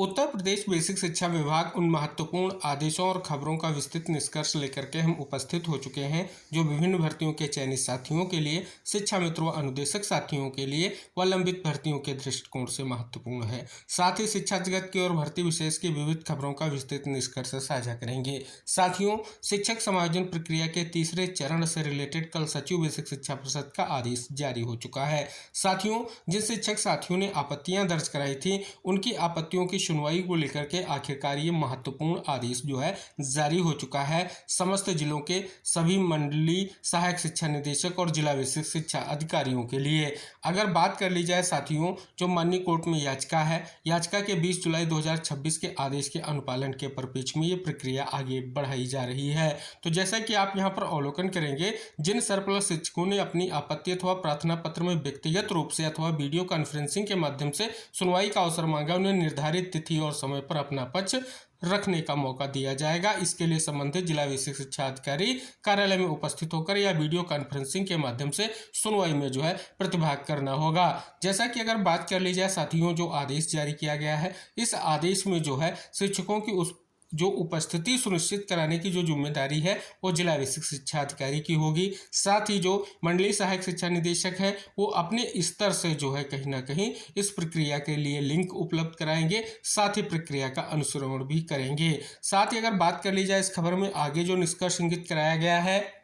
Uttar Pradesh basic शिक्षा विभाग उन महत्वपूर्ण आदेशों और खबरों का विस्तृत निष्कर्ष लेकर के हम उपस्थित हो चुके हैं जो विभिन्न भर्तियों के चयनित साथियों के लिए, शिक्षा मित्रों अनुदेशक साथियों के लिए व लंबित भर्तियों के दृष्टिकोण से महत्वपूर्ण है। साथ ही शिक्षा जगत की और भर्ती विशेष की विविध खबरों का विस्तृत निष्कर्ष साझा करेंगे। साथियों, शिक्षक समायोजन प्रक्रिया के तीसरे चरण से रिलेटेड कल सचिव बेसिक शिक्षा परिषद का आदेश जारी हो चुका है। साथियों, जिन शिक्षक साथियों ने आपत्तियां दर्ज कराई थी उनकी आपत्तियों की सुनवाई को लेकर के आखिरकार ये महत्वपूर्ण आदेश जो है जारी हो चुका है समस्त जिलों के सभी मंडलीय सहायक शिक्षा निदेशक और जिला बेसिक शिक्षा अधिकारियों के लिए। अगर बात कर ली जाए साथियों, जो माननीय कोर्ट में याचिका है, याचिका के 20 जुलाई 2026 के आदेश के अनुपालन के परिप्रेक्ष्य में ये प्रक्रिया आगे बढ़ाई जा रही है। तो जैसा कि आप यहाँ पर अवलोकन करेंगे, जिन सरप्लस शिक्षकों ने अपनी आपत्ति अथवा प्रार्थना पत्र में व्यक्तिगत रूप से अथवा वीडियो कॉन्फ्रेंसिंग के माध्यम से सुनवाई का अवसर मांगा, उन्हें निर्धारित तिथि और समय पर अपना पक्ष रखने का मौका दिया जाएगा। इसके लिए संबंधित जिला बेसिक शिक्षा अधिकारी कार्यालय में उपस्थित होकर या वीडियो कॉन्फ्रेंसिंग के माध्यम से सुनवाई में जो है प्रतिभाग करना होगा। जैसा कि अगर बात कर ली जाए साथियों, जो आदेश जारी किया गया है, इस आदेश में जो है शिक्षकों की जो उपस्थिति सुनिश्चित कराने की जो जिम्मेदारी है वो जिला बेसिक शिक्षा अधिकारी की होगी। साथ ही जो मंडलीय सहायक शिक्षा निदेशक है वो अपने स्तर से जो है कहीं ना कहीं इस प्रक्रिया के लिए लिंक उपलब्ध कराएंगे, साथ ही प्रक्रिया का अनुश्रवण भी करेंगे। साथ ही अगर बात कर ली जाए इस खबर में आगे जो निष्कर्ष इंगित कराया गया है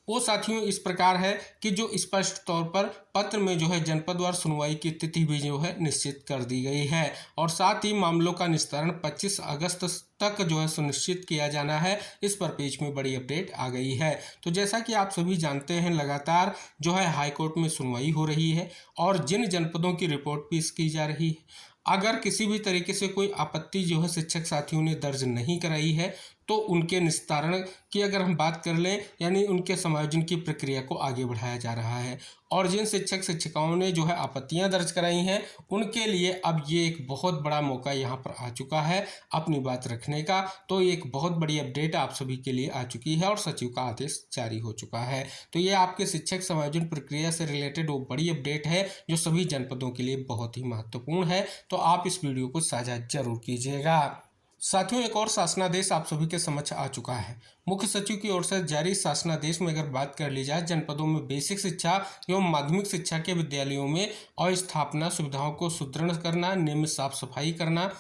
वो साथियों इस प्रकार है कि जो स्पष्ट तौर पर पत्र में जो है जनपदवार सुनवाई की तिथि भी जो है निश्चित कर दी गई है और साथ ही मामलों का निस्तारण 25 अगस्त तक जो है सुनिश्चित किया जाना है। इस पर पेज में बड़ी अपडेट आ गई है। तो जैसा कि आप सभी जानते हैं, लगातार जो है हाईकोर्ट में सुनवाई हो रही है और जिन जनपदों की रिपोर्ट पेश की जा रही है, अगर किसी भी तरीके से कोई आपत्ति जो है शिक्षक साथियों ने दर्ज नहीं कराई है तो उनके निस्तारण की अगर हम बात कर लें, यानी उनके समायोजन की प्रक्रिया को आगे बढ़ाया जा रहा है। और जिन शिक्षक शिक्षिकाओं ने जो है आपत्तियां दर्ज कराई हैं उनके लिए अब ये एक बहुत बड़ा मौका यहाँ पर आ चुका है अपनी बात रखने का। तो ये एक बहुत बड़ी अपडेट आप सभी के लिए आ चुकी है और सचिव का आदेश जारी हो चुका है। तो ये आपके शिक्षक समायोजन प्रक्रिया से रिलेटेड वो बड़ी अपडेट है जो सभी जनपदों के लिए बहुत ही महत्वपूर्ण है। तो आप इस वीडियो को साझा जरूर कीजिएगा। साथियों, एक और शासनादेश आप सभी के समक्ष आ चुका है। मुख्य सचिव की ओर से जारी शासनादेश में अगर बात कर ली जाए, जनपदों में बेसिक शिक्षा एवं माध्यमिक शिक्षा के विद्यालयों में अस्थापना सुविधाओं को सुदृढ़ करना, नियमित साफ सफाई करना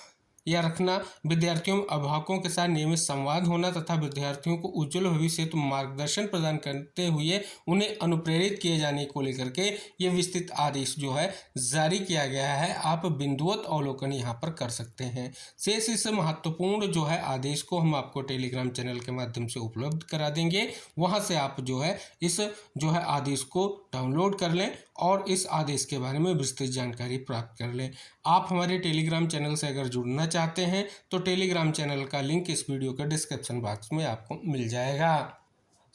या रखना, विद्यार्थियों अभिभावकों के साथ नियमित संवाद होना तथा विद्यार्थियों को उज्जवल भविष्य हेतु मार्गदर्शन प्रदान करते हुए उन्हें अनुप्रेरित किए जाने को लेकर के ये विस्तृत आदेश जो है जारी किया गया है। आप बिंदुवत अवलोकन यहाँ पर कर सकते हैं। शेष इस महत्वपूर्ण जो है आदेश को हम आपको टेलीग्राम चैनल के माध्यम से उपलब्ध करा देंगे। वहाँ से आप जो है इस जो है आदेश को डाउनलोड कर लें और इस आदेश के बारे में विस्तृत जानकारी प्राप्त कर लें। आप हमारे टेलीग्राम चैनल से अगर जुड़ना चाहते हैं तो टेलीग्राम चैनल का लिंक इस वीडियो के डिस्क्रिप्शन बॉक्स में आपको मिल जाएगा।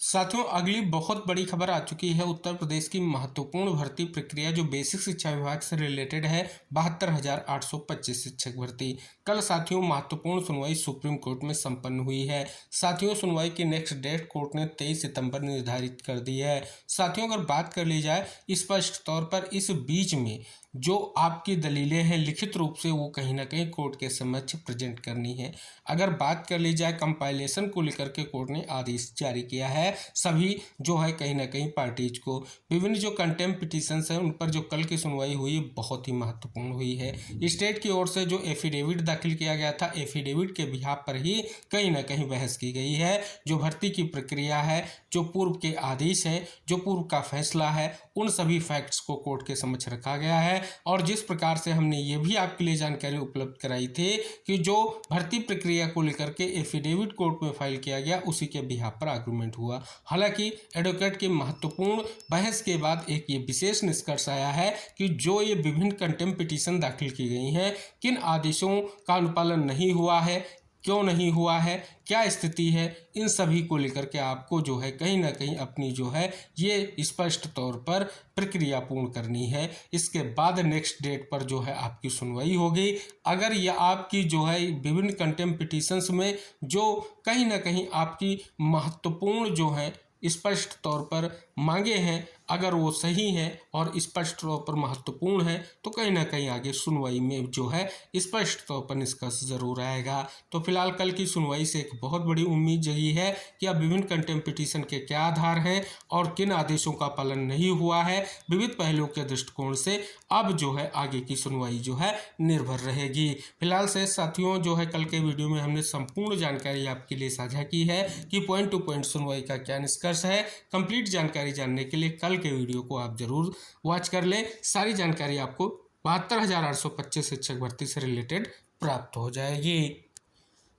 साथियों, अगली बहुत बड़ी खबर आ चुकी है। उत्तर प्रदेश की महत्वपूर्ण भर्ती प्रक्रिया जो बेसिक शिक्षा विभाग से रिलेटेड है, 72,825 शिक्षक भर्ती। कल साथियों महत्वपूर्ण सुनवाई सुप्रीम कोर्ट में संपन्न हुई है। साथियों, सुनवाई की नेक्स्ट डेट कोर्ट ने 23 सितंबर निर्धारित कर दी है। साथियों, अगर बात कर ली जाए स्पष्ट तौर पर इस बीच में जो आपकी दलीलें हैं लिखित रूप से वो कहीं ना कहीं कोर्ट के समक्ष प्रेजेंट करनी है। अगर बात कर ली जाए कंपाइलेशन को लेकर के कोर्ट ने आदेश जारी किया है सभी जो है कहीं ना कहीं पार्टीज को। विभिन्न जो कंटेम्प्ट पिटीशंस हैं उन पर जो कल की सुनवाई हुई बहुत ही महत्वपूर्ण हुई है। स्टेट की ओर से जो एफिडेविट दाखिल किया गया था, एफिडेविट के बिहाफ पर ही कहीं ना कहीं बहस की गई है। जो भर्ती की प्रक्रिया है, जो पूर्व के आदेश हैं, जो पूर्व का फैसला है, उन सभी फैक्ट्स को कोर्ट के समक्ष रखा गया है। और जिस प्रकार से हमने ये भी आपके लिए जानकारी उपलब्ध कराई थी कि जो भर्ती प्रक्रिया को लेकर के एफिडेविट कोर्ट में फाइल किया गया उसी के बिहाफ पर आर्गूमेंट हुआ। हालांकि एडवोकेट की महत्वपूर्ण बहस के बाद एक ये विशेष निष्कर्ष आया है कि जो ये विभिन्न कंटेम्प्ट पिटीशन दाखिल की गई हैं, किन आदेशों का अनुपालन नहीं हुआ है, क्यों नहीं हुआ है, क्या स्थिति है, इन सभी को लेकर के आपको जो है कहीं ना कहीं अपनी जो है ये स्पष्ट तौर पर प्रक्रिया पूर्ण करनी है। इसके बाद नेक्स्ट डेट पर जो है आपकी सुनवाई होगी। अगर यह आपकी जो है विभिन्न कंटेम्प्ट पिटीशंस में जो कहीं ना कहीं आपकी महत्वपूर्ण जो है स्पष्ट तौर पर मांगे हैं, अगर वो सही है और स्पष्ट तौर पर महत्वपूर्ण है तो कहीं ना कहीं आगे सुनवाई में जो है स्पष्ट तौर पर निष्कर्ष जरूर आएगा। तो फिलहाल कल की सुनवाई से एक बहुत बड़ी उम्मीद जगी है कि अब विभिन्न कंटेम्प्ट पिटीशन के क्या आधार हैं और किन आदेशों का पालन नहीं हुआ है, विविध पहलुओं के दृष्टिकोण से अब जो है आगे की सुनवाई जो है निर्भर रहेगी। फिलहाल से साथियों जो है कल के वीडियो में हमने संपूर्ण जानकारी आपके लिए साझा की है कि पॉइंट टू पॉइंट सुनवाई का क्या निष्कर्ष है। कंप्लीट जानकारी जानने के लिए कल के वीडियो को आप जरूर वॉच कर लें। सारी जानकारी आपको 72,825 शिक्षक भर्ती से रिलेटेड प्राप्त हो जाएगी।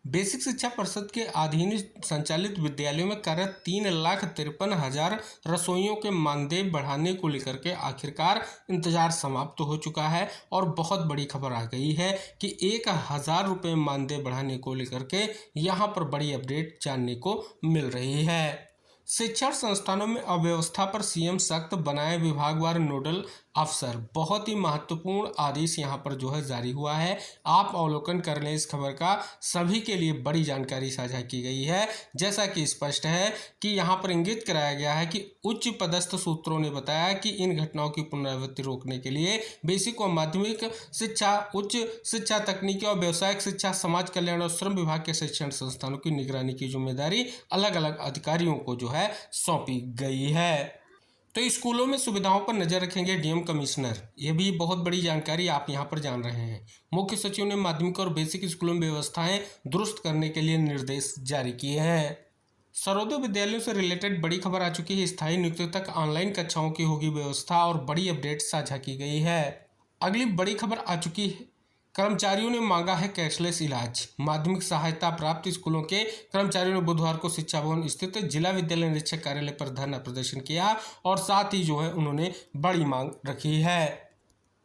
बेसिक शिक्षा परिषद के अधीन संचालित विद्यालयों में कार्यरत 3,53,000 रसोइयों के मानदेय बढ़ाने को लेकर के आखिरकार इंतजार समाप्त हो चुका है और बहुत बड़ी खबर आ गई है कि 1,000 रुपये मानदेय बढ़ाने को लेकर के यहाँ पर बड़ी अपडेट जानने को मिल रही है। शिक्षण संस्थानों में अव्यवस्था पर सीएम सख्त, बनाए विभागवार नोडल अफसर। बहुत ही महत्वपूर्ण आदेश यहाँ पर जो है जारी हुआ है। आप अवलोकन कर लें इस खबर का। सभी के लिए बड़ी जानकारी साझा की गई है। जैसा कि स्पष्ट है कि यहाँ पर इंगित कराया गया है कि उच्च पदस्थ सूत्रों ने बताया कि इन घटनाओं की पुनरावृत्ति रोकने के लिए बेसिक व माध्यमिक शिक्षा, उच्च शिक्षा, तकनीकी और व्यावसायिक शिक्षा, समाज कल्याण और श्रम विभाग के शिक्षण संस्थानों की निगरानी की जिम्मेदारी अलग अलग अधिकारियों को जो है सौंपी गई है। तो स्कूलों में सुविधाओं पर नजर रखेंगे डीएम कमिश्नर। ये भी बहुत बड़ी जानकारी आप यहां पर जान रहे हैं। मुख्य सचिव ने माध्यमिक और बेसिक स्कूलों में व्यवस्थाएं दुरुस्त करने के लिए निर्देश जारी किए हैं। सर्वोदय विद्यालयों से रिलेटेड बड़ी खबर आ चुकी है। स्थायी नियुक्ति तक ऑनलाइन कक्षाओं की होगी व्यवस्था और बड़ी अपडेट साझा की गई है। अगली बड़ी खबर आ चुकी है। कर्मचारियों ने मांगा है कैशलेस इलाज। माध्यमिक सहायता प्राप्त स्कूलों के कर्मचारियों ने बुधवार को शिक्षा भवन स्थित जिला विद्यालय निरीक्षक कार्यालय पर धरना प्रदर्शन किया और साथ ही जो है उन्होंने बड़ी मांग रखी है।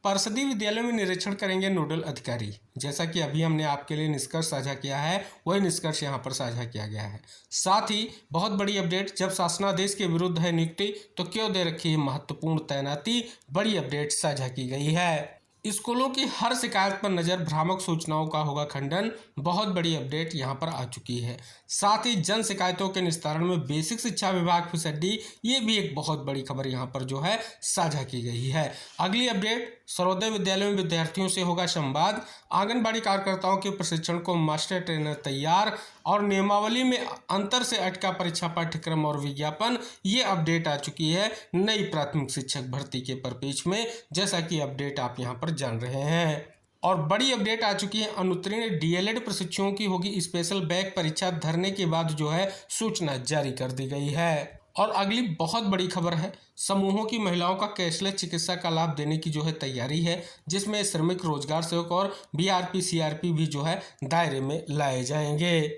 परिषदीय विद्यालयों में निरीक्षण करेंगे नोडल अधिकारी। जैसा कि अभी हमने आपके लिए निष्कर्ष साझा किया है वही निष्कर्ष यहाँ पर साझा किया गया है। साथ ही बहुत बड़ी अपडेट, जब शासनादेश के विरुद्ध है नियुक्ति तो क्यों दे रखी है महत्वपूर्ण तैनाती, बड़ी अपडेट साझा की गई है। स्कूलों की हर शिकायत पर नजर, भ्रामक सूचनाओं का होगा खंडन, बहुत बड़ी अपडेट यहां पर आ चुकी है। साथ ही जन शिकायतों के निस्तारण में बेसिक शिक्षा विभाग फिसड्डी, ये भी एक बहुत बड़ी खबर यहां पर जो है साझा की गई है। अगली अपडेट, सर्वोदय विद्यालयों में विद्यार्थियों से होगा संवाद। आंगनबाड़ी कार्यकर्ताओं के प्रशिक्षण को मास्टर ट्रेनर तैयार और नियमावली में अंतर से अटका परीक्षा पाठ्यक्रम और विज्ञापन, ये अपडेट आ चुकी है नई प्राथमिक शिक्षक भर्ती के परिपेक्ष में, जैसा कि अपडेट आप यहां पर जान रहे हैं। और बड़ी अपडेट आ चुकी है। अनुत्तीर्ण डीएलएड प्रशिक्षुओं की होगी स्पेशल बैक परीक्षा, धरने के बाद जो है सूचना जारी कर दी गई है। और अगली बहुत बड़ी खबर है, समूहों की महिलाओं का कैशलेस चिकित्सा का लाभ देने की जो है तैयारी है, जिसमें श्रमिक रोजगार सेवक और बीआरपी सीआरपी भी जो है दायरे में लाए जाएंगे।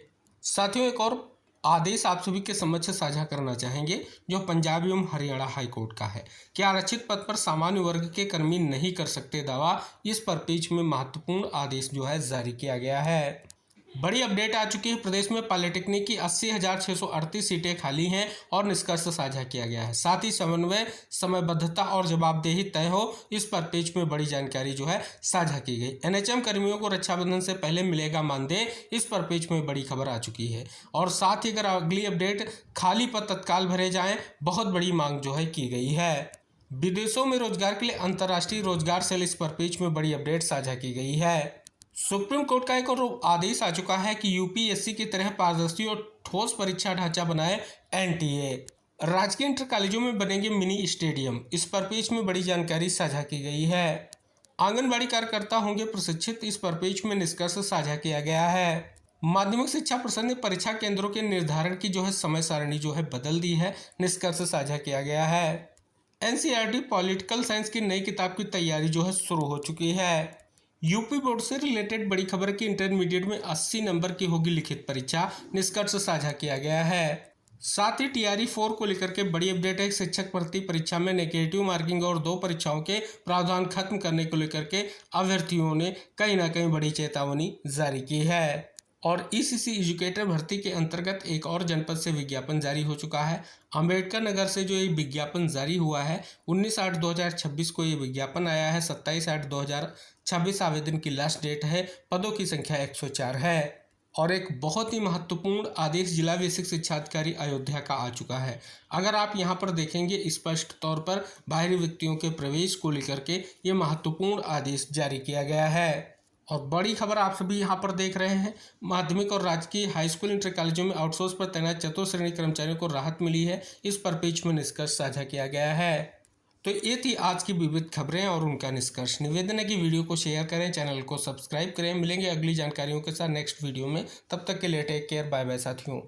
साथियों एक और आदेश आप सभी के समक्ष साझा करना चाहेंगे जो पंजाब एवं हरियाणा हाईकोर्ट का है कि आरक्षित पद पर सामान्य वर्ग के कर्मी नहीं कर सकते दावा। इस परिप्रेक्ष्य में महत्वपूर्ण आदेश जो है जारी किया गया है। बड़ी अपडेट आ चुकी है। प्रदेश में पॉलिटेक्निक की 80,638 सीटें खाली हैं और निष्कर्ष साझा किया गया है। साथ ही समन्वय, समयबद्धता और जवाबदेही तय हो, इस परिप्रेक्ष्य में बड़ी जानकारी जो है साझा की गई। एनएचएम कर्मियों को रक्षाबंधन से पहले मिलेगा मानदेय, इस परिप्रेक्ष्य में बड़ी खबर आ चुकी है। और साथ ही अगर अगली अपडेट, खाली पद तत्काल भरे जाएं, बहुत बड़ी मांग जो है की गई है। विदेशों में रोजगार के लिए अंतर्राष्ट्रीय रोजगार सेल, इस परिप्रेक्ष्य में बड़ी अपडेट साझा की गई है। सुप्रीम कोर्ट का एक और आदेश आ चुका है कि यूपीएससी की तरह पारदर्शी और ठोस परीक्षा ढांचा बनाए एनटीए। राजकीय इंटर कॉलेजों में बनेंगे मिनी स्टेडियम, इस परिप्रेक्ष्य में बड़ी जानकारी साझा की गई है। आंगनबाड़ी कार्यकर्ता होंगे प्रशिक्षित, इस परिप्रेक्ष्य में निष्कर्ष साझा किया गया है। माध्यमिक शिक्षा परिषद ने परीक्षा केंद्रों के निर्धारण की जो है समय सारणी जो है बदल दी है, निष्कर्ष साझा किया गया है। एनसीईआरटी पॉलिटिकल साइंस की नई किताब की तैयारी जो है शुरू हो चुकी है। यूपी बोर्ड से रिलेटेड बड़ी खबर की इंटरमीडिएट में 80 नंबर की होगी लिखित परीक्षा, निष्कर्ष साझा किया गया है। साथ ही टीआरई 4 को लेकर के बड़ी अपडेट है। शिक्षक भर्ती परीक्षा में नेगेटिव मार्किंग और 2 परीक्षाओं के प्रावधान खत्म करने को लेकर के अभ्यर्थियों ने कहीं ना कहीं बड़ी चेतावनी जारी की है। और ईसीसी एजुकेटर भर्ती के अंतर्गत एक और जनपद से विज्ञापन जारी हो चुका है। अंबेडकर नगर से जो ये विज्ञापन जारी हुआ है, 19/8/2026 को ये विज्ञापन आया है। 27/8/2026 आवेदन की लास्ट डेट है। पदों की संख्या 104 है। और एक बहुत ही महत्वपूर्ण आदेश जिला बेसिक शिक्षा अधिकारी अयोध्या का आ चुका है। अगर आप यहां पर देखेंगे स्पष्ट तौर पर बाहरी व्यक्तियों के प्रवेश को लेकर के ये महत्वपूर्ण आदेश जारी किया गया है। और बड़ी खबर आप सभी यहाँ पर देख रहे हैं, माध्यमिक और राजकीय हाई स्कूल इंटर कॉलेजों में आउटसोर्स पर तैनात चतुर्श्रेणी कर्मचारियों को राहत मिली है। इस पर पेज में निष्कर्ष साझा किया गया है। तो ये थी आज की विविध खबरें और उनका निष्कर्ष। निवेदन है कि वीडियो को शेयर करें, चैनल को सब्सक्राइब करें। मिलेंगे अगली जानकारियों के साथ नेक्स्ट वीडियो में। तब तक के लिए टेक केयर, बाय बाय साथियों।